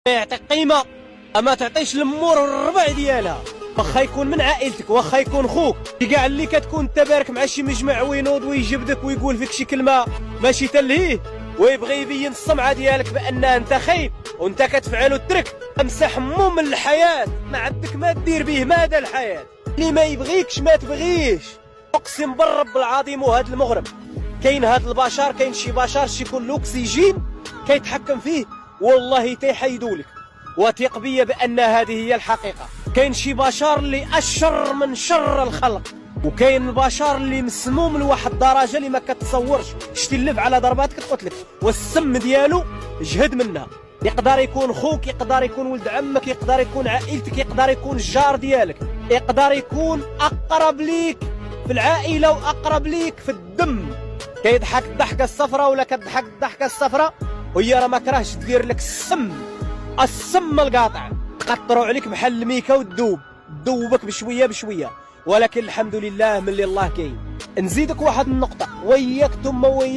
يعطيك قيمه اما تعطيش الامور والربع ديالها، واخا يكون من عائلتك واخا يكون خوك. كاع اللي كتكون انت بارك مع شي مجمع وينوض ويجبدك ويقول فيك شي كلمه ماشي تلهيه ويبغي يبين السمعه ديالك بان انت خايب وانت كتفعل الترك، امسح مو من الحياه، ما عندك ما دير به ماذا الحياه. اللي ما يبغيكش ما تبغيش، اقسم بالرب العظيم. وهذا المغرب كاين هاد البشر، كاين شي بشر يكون الاكسجين كيتحكم فيه والله تيحيدولك، وثق بيا بان هذه هي الحقيقه. كاين شي بشر اللي اشر من شر الخلق، وكاين البشر اللي مسموم لواحد الدرجه اللي ما كتصورش. شتي اللف على ضرباتك قلت لك، والسم ديالو جهد منها. يقدر يكون خوك، يقدر يكون ولد عمك، يقدر يكون عائلتك، يقدر يكون الجار ديالك، يقدر يكون اقرب ليك في العائله واقرب ليك في الدم. كيضحك الضحكه الصفراء ولا كتضحك الضحكه الصفراء وهي راه ما كرهش دير لك السم القاطع، تقطروا عليك بحال الميكا وتذوبك بشويه بشويه. ولكن الحمد لله ملي الله كاين. نزيدك واحد النقطه، وياك ثم وياك